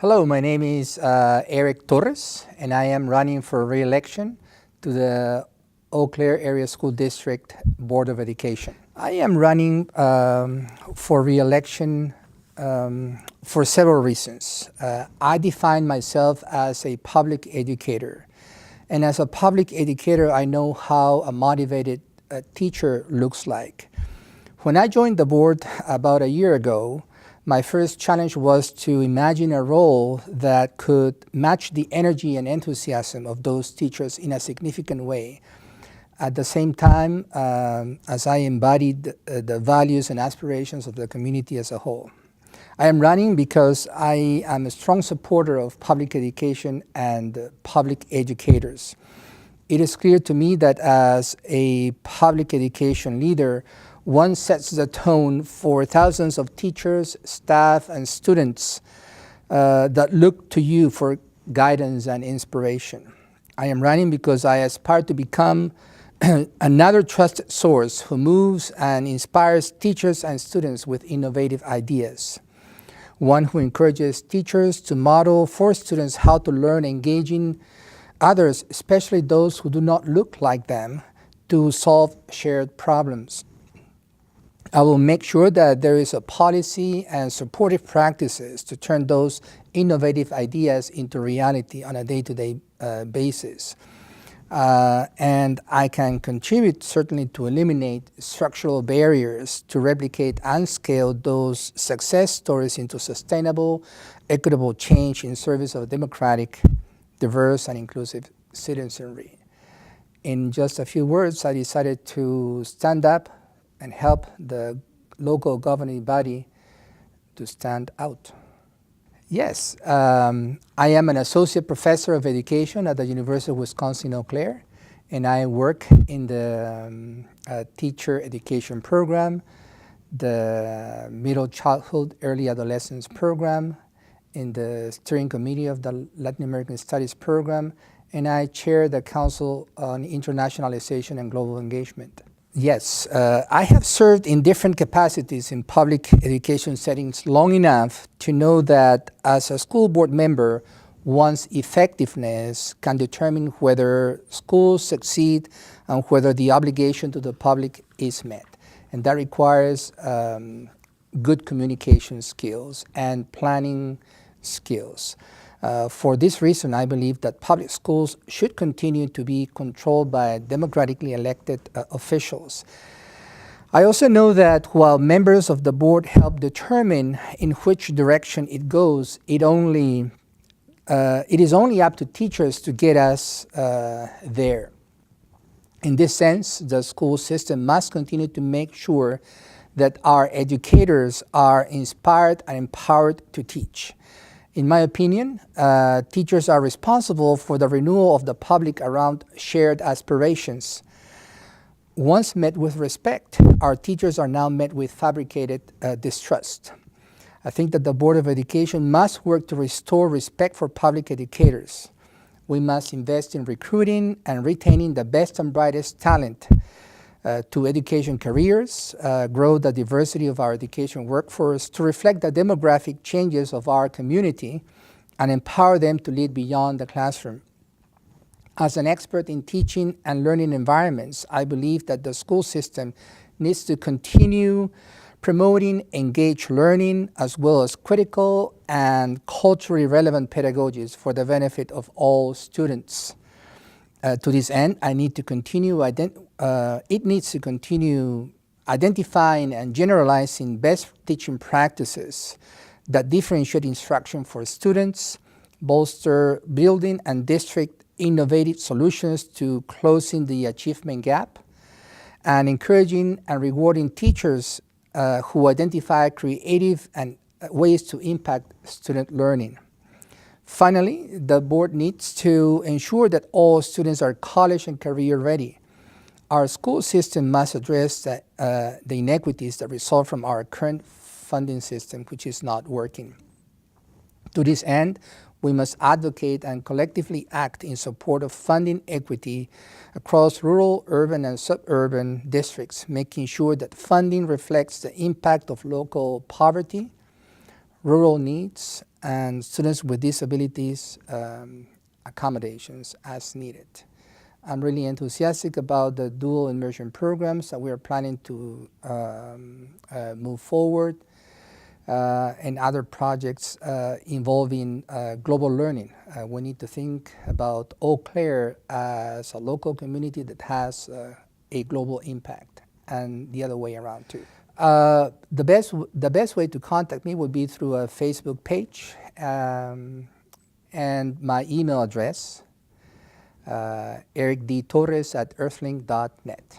Hello, my name is Eric Torres, and I am running for re-election to the Eau Claire Area School District Board of Education. I am running for re-election for several reasons. I define myself as a public educator, and as a public educator, I know how a motivated teacher looks like. When I joined the board about a year ago, my first challenge was to imagine a role that could match the energy and enthusiasm of those teachers in a significant way. At the same time, as I embodied the values and aspirations of the community as a whole. I am running because I am a strong supporter of public education and public educators. It is clear to me that as a public education leader, one sets the tone for thousands of teachers, staff, and students that look to you for guidance and inspiration. I am running because I aspire to become another trusted source who moves and inspires teachers and students with innovative ideas. One who encourages teachers to model for students how to learn engaging others, especially those who do not look like them, to solve shared problems. I will make sure that there is a policy and supportive practices to turn those innovative ideas into reality on a day-to-day basis. And I can contribute certainly to eliminate structural barriers to replicate and scale those success stories into sustainable, equitable change in service of democratic, diverse, and inclusive citizenry. In just a few words, I decided to stand up and help the local governing body to stand out. Yes, I am an associate professor of education at the University of Wisconsin-Eau Claire, and I work in the teacher education program, the middle childhood early adolescence program, in the steering committee of the Latin American Studies program, and I chair the Council on Internationalization and Global Engagement. Yes, I have served in different capacities in public education settings long enough to know that as a school board member, one's effectiveness can determine whether schools succeed and whether the obligation to the public is met. And that requires good communication skills and planning skills. For this reason, I believe that public schools should continue to be controlled by democratically elected officials. I also know that while members of the board help determine in which direction it goes, it is only up to teachers to get us there. In this sense, the school system must continue to make sure that our educators are inspired and empowered to teach. In my opinion, teachers are responsible for the renewal of the public around shared aspirations. Once met with respect, our teachers are now met with fabricated distrust. I think that the Board of Education must work to restore respect for public educators. We must invest in recruiting and retaining the best and brightest talent to education careers, grow the diversity of our education workforce to reflect the demographic changes of our community, and empower them to lead beyond the classroom. As an expert in teaching and learning environments, I believe that the school system needs to continue promoting engaged learning as well as critical and culturally relevant pedagogies for the benefit of all students. To this end, it needs to continue identifying and generalizing best teaching practices that differentiate instruction for students, bolster building and district innovative solutions to closing the achievement gap, and encouraging and rewarding teachers who identify creative and ways to impact student learning. Finally, the board needs to ensure that all students are college and career ready. Our school system must address the inequities that result from our current funding system, which is not working. To this end, we must advocate and collectively act in support of funding equity across rural, urban, and suburban districts, making sure that funding reflects the impact of local poverty, rural needs, and students with disabilities accommodations as needed. I'm really enthusiastic about the dual immersion programs that we are planning to move forward, and other projects involving global learning. We need to think about Eau Claire as a local community that has a global impact, and the other way around too. The best way to contact me would be through a Facebook page, and my email address, ericdtorres@earthlink.net.